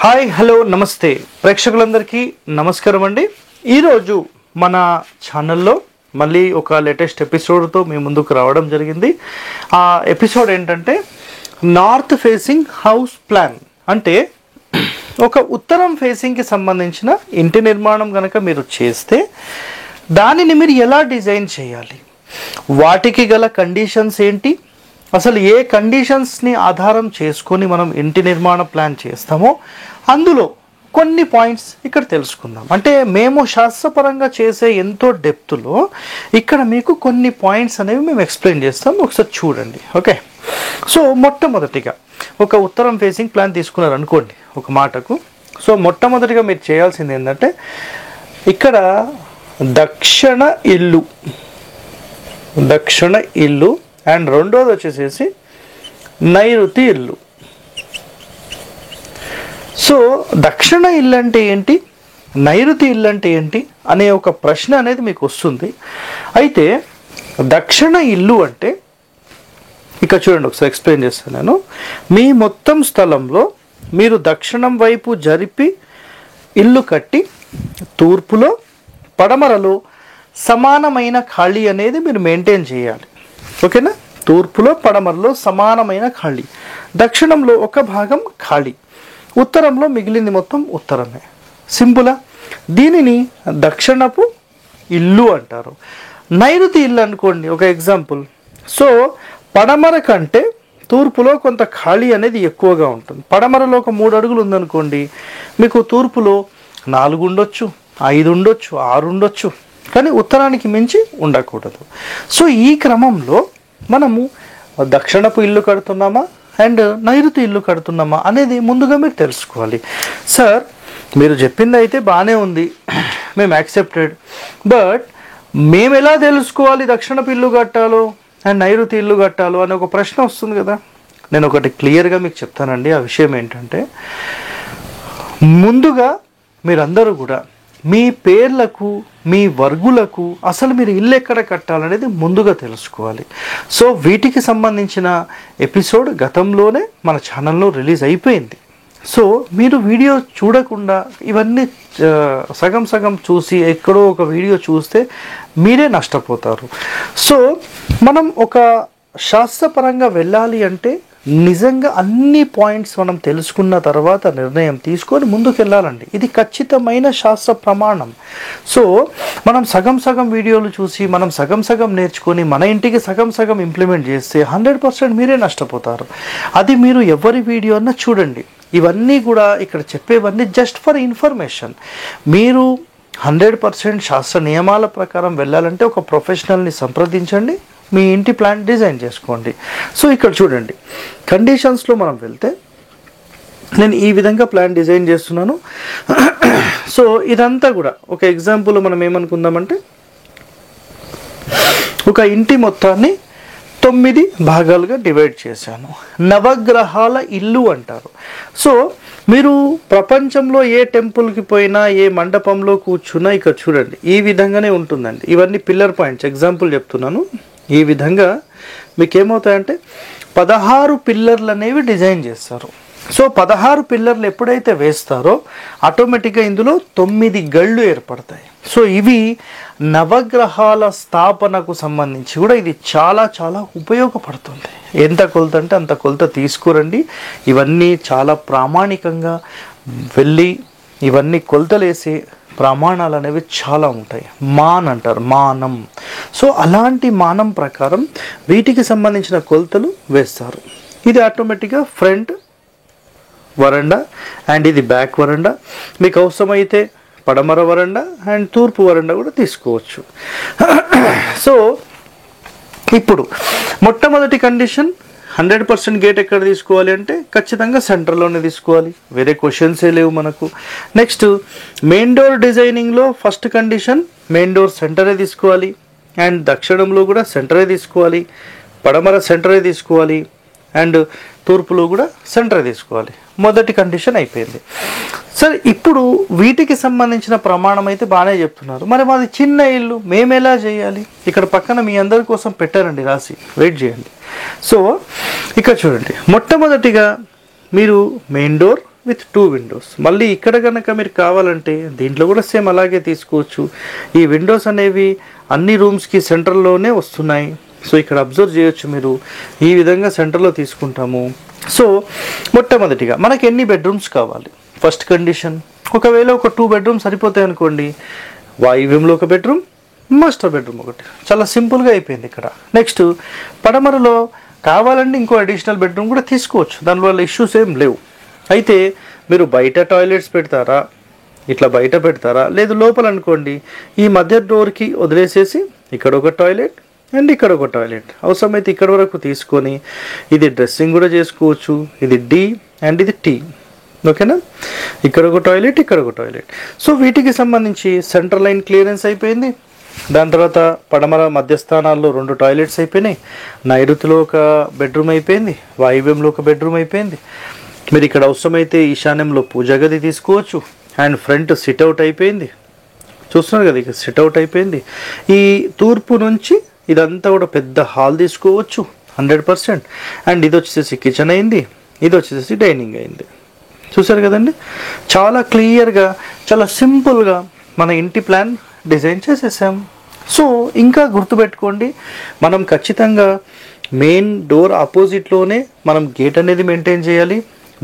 Hi hello నమస్తే ప్రేక్షకులందరికీ నమస్కారం అండి. ఈరోజు మన ఛానల్లో మళ్ళీ ఒక లేటెస్ట్ ఎపిసోడ్తో మీ ముందుకు రావడం జరిగింది. ఆ ఎపిసోడ్ ఏంటంటే నార్త్ ఫేసింగ్ హౌస్ ప్లాన్. అంటే ఒక ఉత్తరం ఫేసింగ్కి సంబంధించిన ఇంటి నిర్మాణం కనుక మీరు చేస్తే దానిని మీరు ఎలా డిజైన్ చేయాలి, వాటికి గల కండిషన్స్ ఏంటి, అసలు ఏ కండిషన్స్ని ఆధారం చేసుకొని మనం ఇంటి నిర్మాణ ప్లాన్ చేస్తామో అందులో కొన్ని పాయింట్స్ ఇక్కడ తెలుసుకుందాం. అంటే మేము శాస్త్రపరంగా చేసే ఎంతో డెప్త్లో ఇక్కడ మీకు కొన్ని పాయింట్స్ అనేవి మేము ఎక్స్ప్లెయిన్ చేస్తాం. ఒకసారి చూడండి. ఓకే, సో మొట్టమొదటిగా ఒక ఉత్తరం ఫేసింగ్ ప్లాన్ తీసుకున్నారు అనుకోండి ఒక మాటకు. సో మొట్టమొదటిగా మీరు చేయాల్సింది ఏంటంటే ఇక్కడ దక్షిణ ఇల్లు అండ్ రెండోది వచ్చేసేసి నైరుతి ఇల్లు. సో దక్షిణ ఇల్లు అంటే ఏంటి, నైరుతి ఇల్లు అంటే ఏంటి అనే ఒక ప్రశ్న అనేది మీకు వస్తుంది. అయితే దక్షిణ ఇల్లు అంటే ఇక్కడ చూడండి, ఒకసారి ఎక్స్ప్లెయిన్ చేస్తాను నేను. మీ మొత్తం స్థలంలో మీరు దక్షిణం వైపు జరిపి ఇల్లు కట్టి తూర్పులో పడమరలో సమానమైన ఖాళీ అనేది మీరు మెయింటైన్ చేయాలి. ఓకేనా, తూర్పులో పడమరలో సమానమైన ఖాళీ, దక్షిణంలో ఒక భాగం ఖాళీ, ఉత్తరంలో మిగిలింది మొత్తం ఉత్తరమే. సింపులా? దీనిని దక్షిణపు ఇల్లు అంటారు. నైరుతి ఇల్లు అనుకోండి ఒక ఎగ్జాంపుల్. సో పడమర కంటే తూర్పులో కొంత ఖాళీ అనేది ఎక్కువగా ఉంటుంది. పడమరలో ఒక 3 అడుగులు ఉందనుకోండి, మీకు తూర్పులో 4 ఉండొచ్చు, 5 ఉండొచ్చు, 6 ఉండొచ్చు, కానీ ఉత్తరానికి మించి ఉండకూడదు. సో ఈ క్రమంలో మనము దక్షిణపు ఇల్లు కడుతున్నామా అండ్ నైరుతి ఇల్లు కడుతున్నామా అనేది ముందుగా మీరు తెలుసుకోవాలి. సార్ మీరు చెప్పింది అయితే బాగానే ఉంది, మేము యాక్సెప్టెడ్, బట్ మేము ఎలా తెలుసుకోవాలి దక్షిణపు ఇల్లు కట్టాలో అండ్ నైరుతి ఇల్లు కట్టాలో అనే ఒక ప్రశ్న వస్తుంది కదా. నేను ఒకటి క్లియర్గా మీకు చెప్తానండి. ఆ విషయం ఏంటంటే ముందుగా మీరందరూ కూడా మీ పేర్లకు మీ వర్గులకు అసలు మీరు ఇల్లు ఎక్కడ కట్టాలనేది ముందుగా తెలుసుకోవాలి. సో వీటికి సంబంధించిన ఎపిసోడ్ గతంలోనే మన ఛానల్లో రిలీజ్ అయిపోయింది. సో మీరు వీడియో చూడకుండా ఇవన్నీ సగం చూసి ఎక్కడో ఒక వీడియో చూస్తే మీరే నష్టపోతారు. సో మనం ఒక శాస్త్రపరంగా వెళ్ళాలి అంటే నిజంగా అన్ని పాయింట్స్ మనం తెలుసుకున్న తర్వాత నిర్ణయం తీసుకొని ముందుకు వెళ్ళాలండి. ఇది ఖచ్చితమైన శాస్త్ర ప్రమాణం. సో మనం సగం వీడియోలు చూసి మనం సగం నేర్చుకొని మన ఇంటికి సగం ఇంప్లిమెంట్ చేస్తే 100% మీరే నష్టపోతారు. అది మీరు ఎవరి వీడియో అన్నా చూడండి. ఇవన్నీ కూడా ఇక్కడ చెప్పేవన్నీ జస్ట్ ఫర్ ఇన్ఫర్మేషన్. మీరు 100% శాస్త్ర నియమాల ప్రకారం వెళ్ళాలంటే ఒక ప్రొఫెషనల్ని సంప్రదించండి, మీ ఇంటి ప్లాన్ డిజైన్ చేసుకోండి. సో ఇక్కడ చూడండి, కండిషన్స్లో మనం వెళ్తే నేను ఈ విధంగా ప్లాన్ డిజైన్ చేస్తున్నాను. సో ఇదంతా కూడా ఒక ఎగ్జాంపుల్ మనం ఏమనుకుందామంటే ఒక ఇంటి మొత్తాన్ని 9 భాగాలుగా డివైడ్ చేశాను. నవగ్రహాల ఇల్లు అంటారు. సో మీరు ప్రపంచంలో ఏ టెంపుల్కి పోయినా ఏ మండపంలో కూర్చున్నా ఇక్కడ చూడండి ఈ విధంగానే ఉంటుందండి. ఇవన్నీ పిల్లర్ పాయింట్స్, ఎగ్జాంపుల్ చెప్తున్నాను. ఈ విధంగా మీకు ఏమవుతాయంటే 16 పిల్లర్లు అనేవి డిజైన్ చేస్తారు. సో 16 పిల్లర్లు ఎప్పుడైతే వేస్తారో ఆటోమేటిక్గా ఇందులో 9 గళ్ళు ఏర్పడతాయి. సో ఇవి నవగ్రహాల స్థాపనకు సంబంధించి కూడా ఇది చాలా ఉపయోగపడుతుంది. ఎంత కొలత అంటే అంత కొలత తీసుకురండి. ఇవన్నీ చాలా ప్రామాణికంగా వెళ్ళి ఇవన్నీ కొలతలేసి ప్రమాణాలు అనేవి చాలా ఉంటాయి. మాన్ అంటారు, మానం. సో అలాంటి మానం ప్రకారం వీటికి సంబంధించిన కొలతలు వేస్తారు. ఇది ఆటోమేటిక్గా ఫ్రంట్ వరండా అండ్ ఇది బ్యాక్ వరండా. మీకు అవసరమైతే పడమర వరండా అండ్ తూర్పు వరండా కూడా తీసుకోవచ్చు. సో ఇప్పుడు మొట్టమొదటి కండిషన్ 100% గేట్ ఎక్కడ తీసుకోవాలి అంటే ఖచ్చితంగా సెంటర్లోనే తీసుకోవాలి, వేరే క్వశ్చన్సే లేవు మనకు. నెక్స్ట్ మెయిన్ డోర్ డిజైనింగ్లో ఫస్ట్ కండిషన్ మెయిన్ డోర్ సెంటరే తీసుకోవాలి అండ్ దక్షిణంలో కూడా సెంటరే తీసుకోవాలి, పడమర సెంటరే తీసుకోవాలి అండ్ తూర్పులో కూడా సెంటరే తీసుకోవాలి. మొదటి కండిషన్ అయిపోయింది. సరే, ఇప్పుడు వీటికి సంబంధించిన ప్రమాణం అయితే బాగానే చెప్తున్నారు. మరి మాది చిన్న ఇల్లు, మేము ఎలా చేయాలి? ఇక్కడ పక్కన మీ అందరి కోసం పెట్టారండి రాసి, వెయిట్ చేయండి. సో ఇక్కడ చూడండి, మొట్టమొదటిగా మీరు మెయిన్ డోర్ విత్ 2 విండోస్. మళ్ళీ ఇక్కడ కనుక మీరు కావాలంటే దీంట్లో కూడా సేమ్ అలాగే తీసుకోవచ్చు. ఈ విండోస్ అనేవి అన్ని రూమ్స్కి సెంటర్లోనే వస్తున్నాయి. సో ఇక్కడ అబ్జర్వ్ చేయొచ్చు మీరు, ఈ విధంగా సెంటర్లో తీసుకుంటాము. సో మొట్టమొదటిగా మనకి ఎన్ని బెడ్రూమ్స్ కావాలి? ఫస్ట్ కండిషన్, ఒకవేళ ఒక 2 బెడ్రూమ్స్ సరిపోతాయి అనుకోండి, వాయువ్యంలో ఒక బెడ్రూమ్, మాస్టర్ బెడ్రూమ్ ఒకటి. చాలా సింపుల్గా అయిపోయింది ఇక్కడ. నెక్స్ట్ పడమరలో కావాలంటే ఇంకో అడిషనల్ బెడ్రూమ్ కూడా తీసుకోవచ్చు, దానివల్ల ఇష్యూస్ ఏం లేవు. అయితే మీరు బయట టాయిలెట్స్ పెడతారా, ఇట్లా బయట పెడతారా, లేదు లోపల అనుకోండి ఈ మధ్య డోర్కి వదిలేసేసి ఇక్కడ ఒక టాయిలెట్ అండ్ ఇక్కడ ఒక టాయిలెట్, అవసరమైతే ఇక్కడ వరకు తీసుకొని ఇది డ్రెస్సింగ్ కూడా చేసుకోవచ్చు. ఇది డి అండ్ ఇది టీ, ఓకేనా? ఇక్కడ ఒక టాయిలెట్, ఇక్కడ ఒక టాయిలెట్. సో వీటికి సంబంధించి సెంట్రల్ లైన్ క్లియరెన్స్ అయిపోయింది. దాని తర్వాత పడమర మధ్యస్థానాల్లో 2 టాయిలెట్స్ అయిపోయినాయి. నైరుతిలో ఒక బెడ్రూమ్ అయిపోయింది, వాయువ్యంలో ఒక బెడ్రూమ్ అయిపోయింది. మీరు ఇక్కడ అవసరమైతే ఈశాన్యంలో పూజా గది తీసుకోవచ్చు. అండ్ ఫ్రంట్ సిట్అవుట్ అయిపోయింది, చూస్తున్నారు కదా, ఇక సిట్అవుట్ అయిపోయింది. ఈ తూర్పు నుంచి ఇదంతా కూడా పెద్ద హాల్ తీసుకోవచ్చు 100%. అండ్ ఇది వచ్చేసి కిచెన్ అయింది, ఇది వచ్చేసి డైనింగ్ అయింది. చూసారు కదండి, చాలా క్లియర్గా, చాలా సింపుల్గా మన ఇంటి ప్లాన్ డిజైన్ చేసేసాం. సో ఇంకా గుర్తుపెట్టుకోండి, మనం ఖచ్చితంగా మెయిన్ డోర్ ఆపోజిట్లోనే మనం గేట్ అనేది మెయింటైన్ చేయాలి.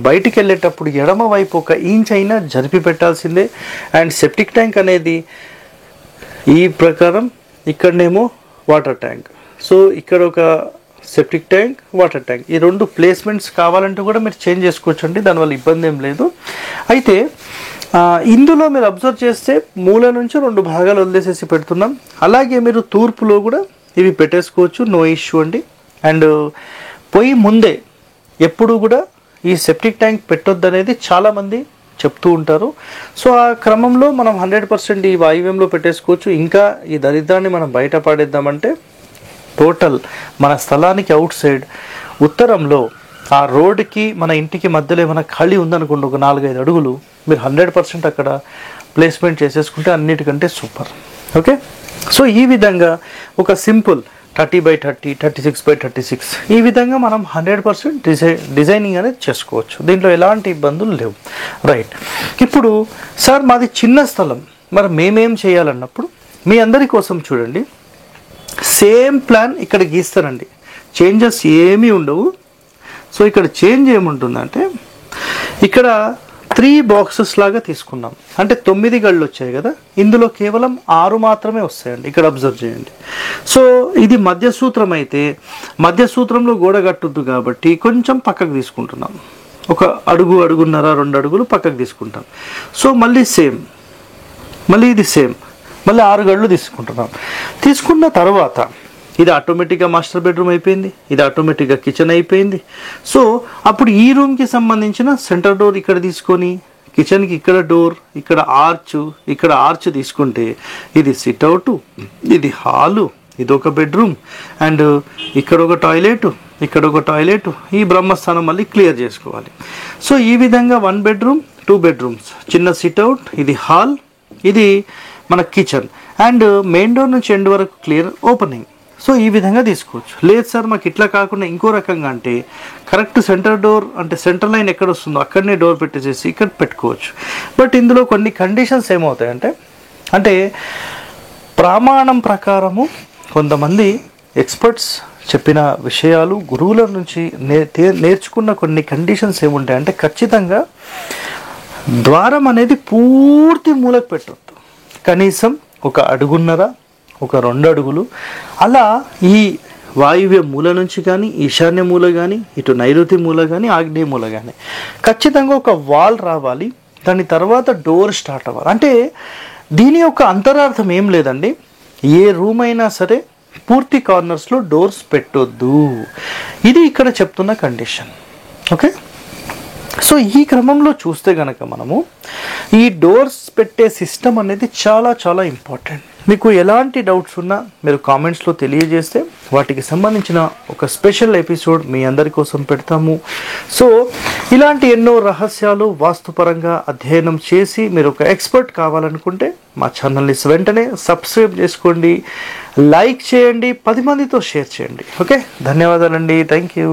బయటికి వెళ్ళేటప్పుడు ఎడమ వైపు 1 ఇంచ్ అయినా జరిపి పెట్టాల్సిందే. అండ్ సెప్టిక్ ట్యాంక్ అనేది ఈ ప్రకారం, ఇక్కడనేమో వాటర్ ట్యాంక్. సో ఇక్కడ ఒక సెప్టిక్ ట్యాంక్, వాటర్ ట్యాంక్, ఈ 2 ప్లేస్మెంట్స్ కావాలంటే కూడా మీరు చేంజ్ చేసుకోవచ్చు అండి, దానివల్ల ఇబ్బంది ఏం లేదు. అయితే ఇందులో మీరు అబ్జర్వ్ చేస్తే మూల నుంచి 2 భాగాలు వదిలేసేసి పెడుతున్నాం. అలాగే మీరు తూర్పులో కూడా ఇవి పెట్టేసుకోవచ్చు, నో ఇష్యూ అండి. అండ్ పొయ్యి ముందే ఎప్పుడు కూడా ఈ సెప్టిక్ ట్యాంక్ పెట్టొద్దు అనేది చాలామంది చెప్తూ ఉంటారు. సో ఆ క్రమంలో మనం 100% ఈ వాయువ్యంలో పెట్టేసుకోవచ్చు. ఇంకా ఈ దరిద్రాన్ని మనం బయట పాడేద్దామంటే టోటల్ మన స్థలానికి అవుట్ సైడ్ ఉత్తరంలో ఆ రోడ్డుకి మన ఇంటికి మధ్యలో ఏమైనా ఖాళీ ఉందనుకోండి, ఒక 4-5 అడుగులు, మీరు 100% అక్కడ ప్లేస్మెంట్ చేసేసుకుంటే అన్నిటికంటే సూపర్. ఓకే, సో ఈ విధంగా ఒక సింపుల్ 30x30, 36x36 ఈ విధంగా మనం 100% డిజైనింగ్ అనేది చేసుకోవచ్చు. దీంట్లో ఎలాంటి ఇబ్బందులు లేవు. రైట్, ఇప్పుడు సార్ మాది చిన్న స్థలం, మరి మేమేం చేయాలన్నప్పుడు మీ అందరి కోసం చూడండి, సేమ్ ప్లాన్ ఇక్కడ గీస్తానండి, చేంజెస్ ఏమీ ఉండవు. సో ఇక్కడ చేంజ్ ఏముంటుందంటే, ఇక్కడ 3 బాక్సెస్ లాగా తీసుకున్నాం, అంటే 9 గళ్ళు వచ్చాయి కదా, ఇందులో కేవలం 6 మాత్రమే వస్తాయండి. ఇక్కడ అబ్జర్వ్ చేయండి. సో ఇది మధ్య సూత్రం అయితే మధ్య సూత్రంలో గోడ కట్టుద్దు కాబట్టి కొంచెం పక్కకు తీసుకుంటున్నాం, 1 అడుగు, అడుగున్నర, 2 అడుగులు పక్కకు తీసుకుంటాం. సో మళ్ళీ సేమ్, మళ్ళీ ఇది సేమ్, మళ్ళీ 6 గళ్ళు తీసుకుంటున్నాం. తీసుకున్న తర్వాత ఇది ఆటోమేటిక్గా మాస్టర్ బెడ్రూమ్ అయిపోయింది, ఇది ఆటోమేటిక్గా కిచెన్ అయిపోయింది. సో అప్పుడు ఈ రూమ్కి సంబంధించిన సెంటర్ డోర్ ఇక్కడ తీసుకొని, కిచెన్కి ఇక్కడ డోర్, ఇక్కడ ఆర్చ్ తీసుకుంటే ఇది సిట్అవుట్, ఇది హాలు, ఇది ఒక బెడ్రూమ్, అండ్ ఇక్కడ ఒక టాయిలెట్, ఇక్కడ ఒక టాయిలెట్, ఈ బ్రహ్మస్థానం మళ్ళీ క్లియర్ చేసుకోవాలి. సో ఈ విధంగా 1 బెడ్రూమ్, 2 బెడ్రూమ్స్, చిన్న సిట్అవుట్, ఇది హాల్, ఇది మన కిచెన్, అండ్ మెయిన్ డోర్ నుంచి ఎండ్ వరకు క్లియర్ ఓపెనింగ్. సో ఈ విధంగా తీసుకోవచ్చు. లేదు సార్ మాకు ఇట్లా కాకుండా ఇంకో రకంగా అంటే కరెక్ట్ సెంటర్ డోర్, అంటే సెంటర్ లైన్ ఎక్కడ వస్తుందో అక్కడనే డోర్ పెట్టేసేసి ఇక్కడ పెట్టుకోవచ్చు. బట్ ఇందులో కొన్ని కండిషన్స్ ఏమవుతాయంటే, అంటే ప్రమాణం ప్రకారము కొంతమంది ఎక్స్పర్ట్స్ చెప్పిన విషయాలు, గురువుల నుంచి నేర్చుకున్న కొన్ని కండిషన్స్ ఏముంటాయంటే, ఖచ్చితంగా ద్వారం అనేది పూర్తి మూలకు పెట్టొద్దు, కనీసం 1 అడుగున్నర, 2 అడుగులు అలా ఈ వాయువ్య మూల నుంచి కానీ, ఈశాన్య మూల కానీ, ఇటు నైరుతి మూల కానీ, ఆగ్నేయ మూల కానీ ఖచ్చితంగా ఒక వాల్ రావాలి. దాని తర్వాత డోర్ స్టార్ట్ అవ్వాలి. అంటే దీని యొక్క అంతరార్థం ఏం లేదండి, ఏ రూమ్ అయినా సరే పూర్తి కార్నర్స్లో డోర్స్ పెట్టొద్దు, ఇది ఇక్కడ చెప్తున్న కండిషన్. ఓకే, సో ఈ క్రమంలో చూస్తే కనుక మనము ఈ డోర్స్ పెట్టే సిస్టమ్ అనేది చాలా చాలా ఇంపార్టెంట్. మీకు ఎలాంటి డౌట్స్ ఉన్నా మీరు కామెంట్స్లో తెలియజేస్తే వాటికి సంబంధించిన ఒక స్పెషల్ ఎపిసోడ్ మీ అందరి కోసం పెడతాము. సో ఇలాంటి ఎన్నో రహస్యాలు వాస్తుపరంగా అధ్యయనం చేసి మీరు ఒక ఎక్స్పర్ట్ కావాలనుకుంటే మా ఛానల్ని వెంటనే సబ్స్క్రైబ్ చేసుకోండి, లైక్ చేయండి, 10 మందితో షేర్ చేయండి. ఓకే, ధన్యవాదాలండి, థ్యాంక్ యూ.